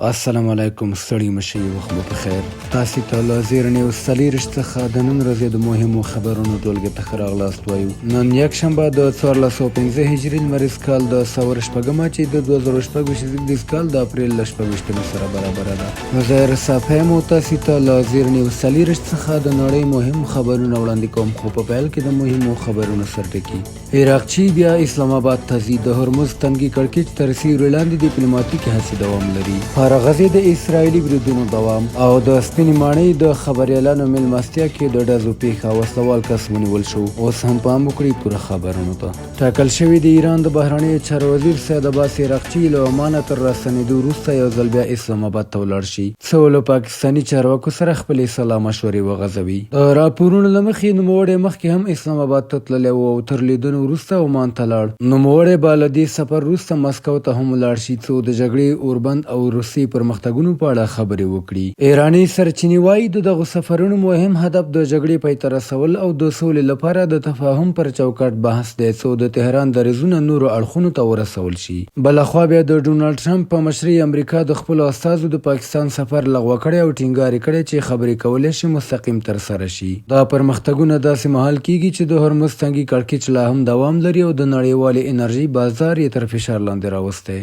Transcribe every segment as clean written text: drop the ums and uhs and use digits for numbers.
السلام علیکم، ستړي مشئ، وخت مو په خیر. تاسې ته له زیر نیوز څلېرویشت څخه د نن ورځې د مهمو خبرونو ټولګې ته ښه راغلاست وایو. نن یکشنبه د 1405 هجري لمریز کال د سور شپږمه چې د 2026 زیږدیز کال د اپریل له 26 سره برابره ده. زه رسا فهم او تاسې ته له زیر نیوز څلېرویشت څخه د نړۍ مهم خبرونه وړاندې کوم، خو په پیل کې د مهمو خبرونو سرټکي. عراقچي بیا اسلام آباد ته ځي. د هرمز تنګي کړکېچ تر سیوري لاندې ډیپلوماتیکې هڅې دوام لري. غزې د اسرائیلي بریدونو دوام او د سپینې ماڼۍ د خبریالانو میلمستیا کې د ډزو پیښه وسلوال کس ونیول شو. اوس هم پام وکړئ پوره خبرونو ته. ټاکل شوي د ایران د بهرنیو چارو وزیر سید عباس عراقچي له عمانه تر راستنېدو وروسته یو ځل بیا اسلام آباد ته ولاړ شي، څو له پاکستاني چارواکو سره خپلې سلا مشورې وغځوي. د راپورونو له مخې نوموړی مخکې هم اسلام آباد ته تللی و او تر لیدنو وروسته عمان ته لاړ. نوموړی به له دې سفر وروسته مسکو ته هم ولاړ شي، څو د جګړې اوربند او روسیې پرمختګونو په اړه خبرې وکړي. ایراني سرچینې وایي د دغو سفرونو مهم هدف د جګړې پای ته رسول او د سولې لپاره د تفاهم پر چوکاټ بحث دی، څو د تهران دریځونه نورو اړخونو ته ورسول شي. بلخوا بیا د ډونالډ ټرمپ په مشرۍ امریکا د خپلو استازو د پاکستان سفر لغوه کړی او ټینګار کړی چې خبرې کولی شي مستقیم ترسره شي. دا پرمختګونه داسې مهال کیږي چې د هرمز تنګي کړکېچ لا هم دوام لري او د نړیوالې انرژي بازار یې تر فشار لاندې راوستی.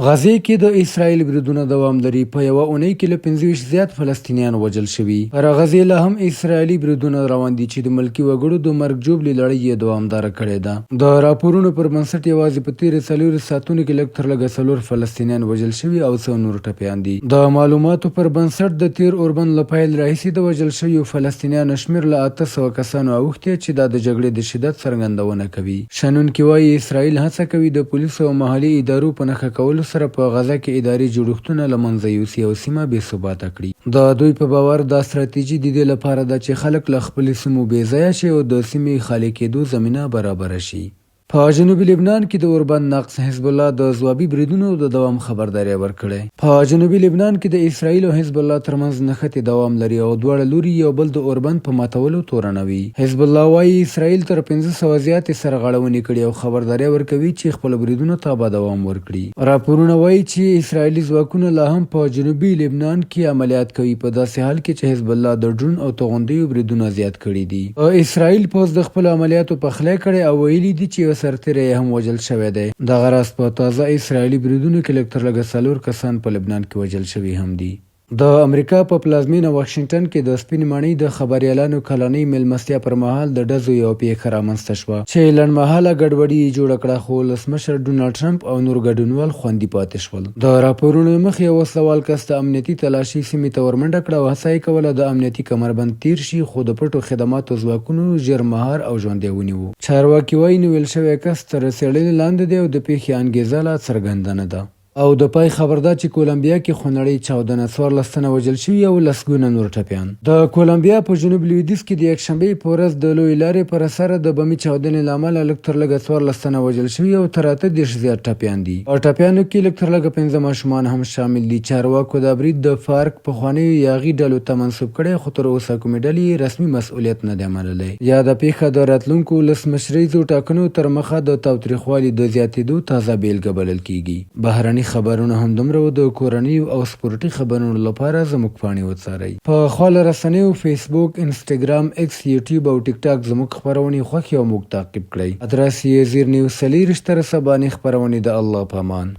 غزې کې د اسرائیل بریدونه دوام لري. په یوه اونۍ کې له 25 زیات فلسطینیان وژل شوي. پر غزې لا هم اسرائیلي بریدونه روان دي چې د ملکي وګړو د مرګ ژوبلې لړۍ یې دوامداره کړې ده. د راپورونو پر بنسټ یوازې په تېرو 4 ساعتونو کې لږ تر لږه 4 فلسطینیان وژل شوي او څو نور ټپیان دي. د معلوماتو پر بنسټ د تېر اوربند له پیل راهیسې د وژل شویو فلسطینیانو شمېر له 800 کسانو اوښتی چې دا د جګړې د شدت څرګندونه کوي. شنونکي وایي اسرائیل هڅه کوي د پولیسو او محلي ادارو په نښه کولو سره په غزه کې اداري جوړښتونه له منځه یوسي او سیمه بې ثباته کړي. د دوی په باور دا ستراتیژي د دې لپاره ده چې خلک له خپلې سیمو بې ځایه شي او د سیمې خالي کېدو زمینه برابره شي. په جنوبي لبنان کې د اوربند نقص حزب الله د ځوابي بریدونو د دوام خبرداری ورکړی. په جنوبي لبنان کې د اسرائیل او حزب الله ترمنځ نښتې دوام لري او دواړه لوري یو بل د اوربند په ماتولو تورنوي. حزب الله وایي اسرائیل تر 500 زیاتې سرغړونې کړي او خبرداری ورکوي چې خپل بریدونو ته به دوام ورکړي. راپورونه وایي چې اسرائیلي ځواکونه لا هم په جنوبي لبنان کې عملیات کوي، په داسې حال کې چې حزب الله د ډرون او توغندیو بریدونه زیات کړي دي. اسرائیل پوز د خپل عملیاتو پخلی کړی او ویلي دي چې سرتیری هم وژل شوی دی. دغه راز په تازه اسرائیلي بریدونو کې لږ تر لږه 4 کسان په لبنان کې وژل شوي هم دي. د امریکا په پلازمینه واشنګټن کې د سپینې ماڼۍ د خبریالانو کلنۍ میلمستیا پر مهال د ډزو یوه پیښه رامنځته شوه چې لنډمهاله ګډوډي یې جوړه کړه، خو ولسمشر ډونالډ ټرمپ او نور ګډونوال خوندي پاتې شول. د راپورونو مخې یو وسلوال کس د امنیتي تلاشي سیمې ته ورمنډه کړه او هڅه یې کوله د امنیتي کمربند تیر شي، خو د پټو خدماتو ځواکونو ژر مهار او ژوندی ونیو. چارواکي وایي نیول شوی کس تر څېړنې لاندې دی او د پیښې انګېزه لا څرګنده نه ده. او د پای خبر دا چې کولمبیا کې خونړۍ چاودنه 14 تنه وژل شوي او لسګونه نور ټپیان. د کولمبیا په جنوب لویدیځ کې د یکشنبې په ورځ د لویې لارې پر سر د بمي چاودنې له امله لږ تر لږه 14 تنه وژل شوي او تر 38 زیات ټپیان دي. په ټپیانو کې لږ تر لږه 15 ماشومان هم شامل دي. چارواکو دا برید د فارک پخوانیو یاغي ډلو ته منسوب کړی، خو تر اوسه کومې ډلې رسمي مسؤلیت نه دی منلی. یاده پیښه د راتلونکو ولسمشریزو ټاکنو تر مخه د تاوتریخوالي د زیاتېدو تازه بیلګه بلل کیږي. بهرني خبرونه هم دومره د کورنیو او سپورټي خبرونو لپاره زموږ پاڼې وڅارئ. په خواله رسنیو فیسبوک، انسټاګرام، ایکس، یوټیوب او ټیک ټاک زموږ خپرونې خوښې او موږ تعقیب کړئ. ادرس یې زیر نیوز 4 تر سبانې خپرونې د الله په امان.